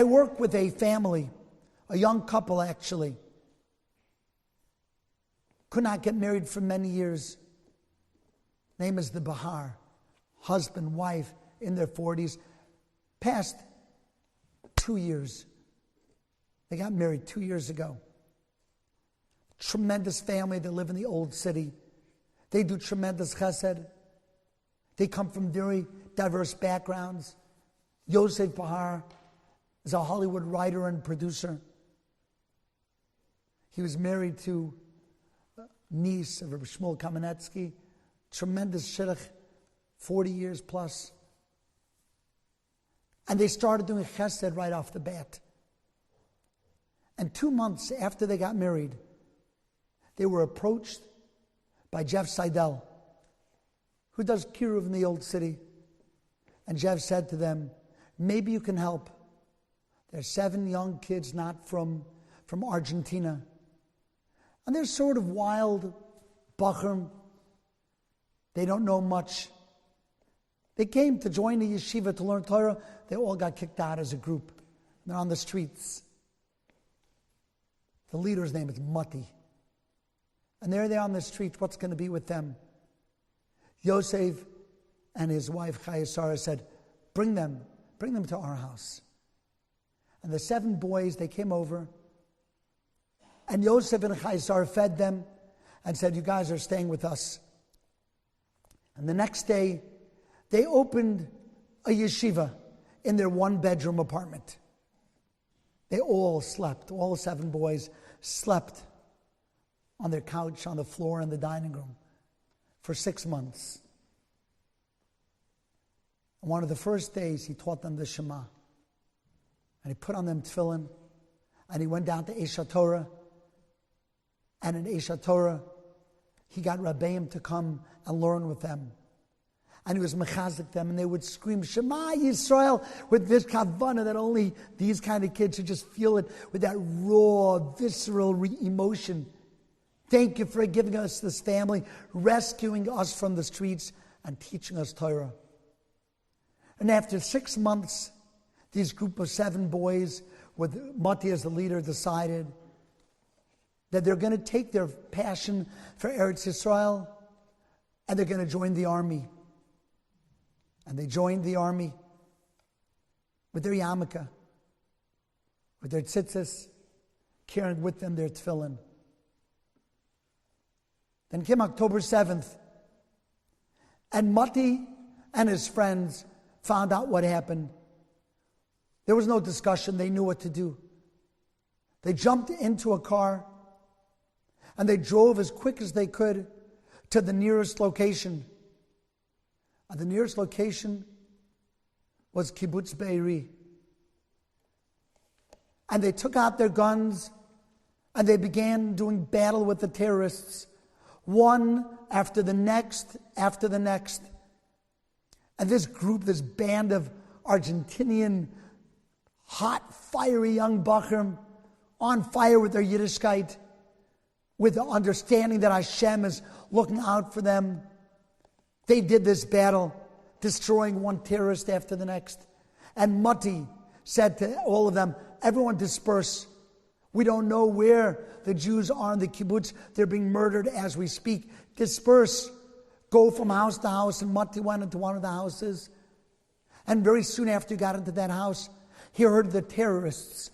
I work with a family, a young couple actually. Could not get married for many years. Name is the Bahar. Husband, wife, in their 40s. Past 2 years. They got married 2 years ago. Tremendous family. They live in the old city. They do tremendous chesed. They come from very diverse backgrounds. Yosef Bahar is a Hollywood writer and producer. He was married to a niece of Rabbi Shmuel Kamenetsky. Tremendous shidduch, 40 years plus. And they started doing chesed right off the bat. And 2 months after they got married, they were approached by Jeff Seidel, who does kiruv in the old city. And Jeff said to them, maybe you can help. There's 7 young kids not from Argentina. And they're sort of wild, bachrim. They don't know much. They came to join the yeshiva to learn Torah. They all got kicked out as a group. They're on the streets. The leader's name is Mati. And there they are on the streets. What's going to be with them? Yosef and his wife Chaya Sarah said, bring them to our house. And the 7 boys, they came over. And Yosef and Chaya Sarah fed them and said, you guys are staying with us. And the next day, they opened a yeshiva in their 1-bedroom apartment. They all slept. All 7 boys slept on their couch, on the floor in the dining room for 6 months. And one of the first days, he taught them the Shema. And he put on them tefillin. And he went down to Esha Torah. And in Esha Torah, he got Rabbeim to come and learn with them. And he was mechazik them, and they would scream, Shema Yisrael, with this kavanah that only these kind of kids should just feel it with that raw, visceral emotion. Thank you for giving us this family, rescuing us from the streets, and teaching us Torah. And after 6 months, these group of 7 boys, with Mati as the leader, decided that they're going to take their passion for Eretz Yisrael and they're going to join the army. And they joined the army with their yarmulke, with their tzitzis, carrying with them their tefillin. Then came October 7th, and Mati and his friends found out what happened. There was no discussion. They knew what to do. They jumped into a car, and they drove as quick as they could to the nearest location. And the nearest location was Kibbutz Be'eri. And they took out their guns, and they began doing battle with the terrorists, one after the next, after the next. And this group, this band of Argentinian, hot, fiery young Bachrim, on fire with their Yiddishkeit, with the understanding that Hashem is looking out for them. They did this battle, destroying one terrorist after the next. And Mati said to all of them, everyone disperse. We don't know where the Jews are in the kibbutz. They're being murdered as we speak. Disperse. Go from house to house. And Mati went into one of the houses. And very soon after he got into that house, he heard the terrorists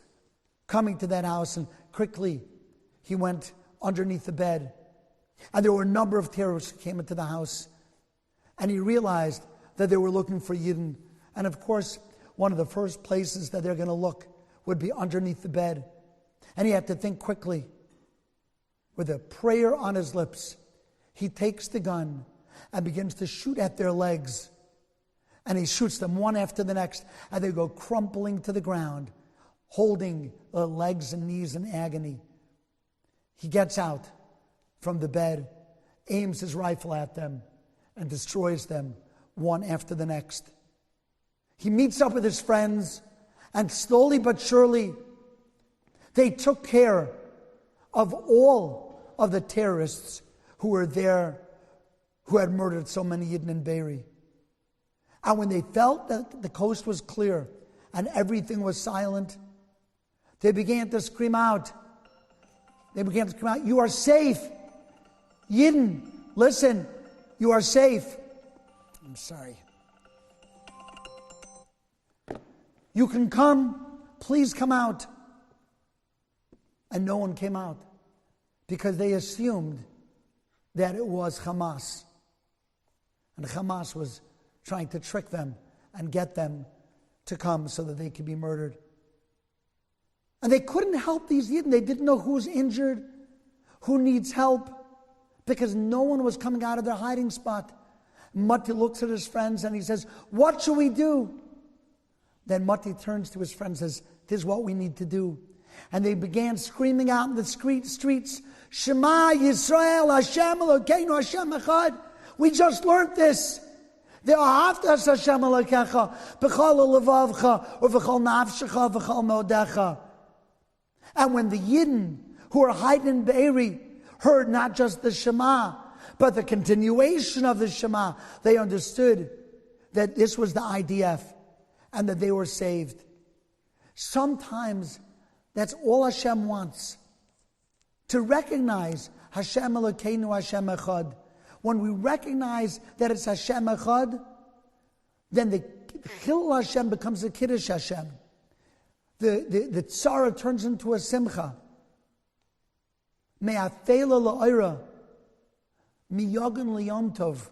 coming to that house. And quickly, he went underneath the bed. And there were a number of terrorists who came into the house. And he realized that they were looking for Yidden. And of course, one of the first places that they're going to look would be underneath the bed. And he had to think quickly. With a prayer on his lips, he takes the gun and begins to shoot at their legs. And he shoots them one after the next, and they go crumpling to the ground, holding the legs and knees in agony. He gets out from the bed, aims his rifle at them, and destroys them one after the next. He meets up with his friends, and slowly but surely, they took care of all of the terrorists who were there, who had murdered so many Yidden in Be'eri. And when they felt that the coast was clear, and everything was silent, they began to scream out. You are safe. Yidden, listen, you are safe. I'm sorry. You can come. Please come out. And no one came out because they assumed that it was Hamas. And Hamas was trying to trick them and get them to come so that they could be murdered. And they couldn't help these Yidden. They didn't know who's injured, who needs help, because no one was coming out of their hiding spot. Matti looks at his friends and he says, what should we do? Then Matti turns to his friends and says, this is what we need to do. And they began screaming out in the streets, Shema Yisrael, Hashem Elokeinu, Hashem Echad. We just learned this. Ve'ahavta Hashem Elokecha, b'chol levavcha, or b'chol nafshecha, b'chol modecha. And when the Yidden who are hiding in Be'eri heard not just the Shema, but the continuation of the Shema, they understood that this was the IDF and that they were saved. Sometimes that's all Hashem wants. To recognize Hashem Elokeinu, Hashem Echad. When we recognize that it's Hashem Echad, then the Chilul Hashem becomes a Kiddush Hashem. The tzara turns into a simcha. Me'afela la'ira, miyagan liyom tov.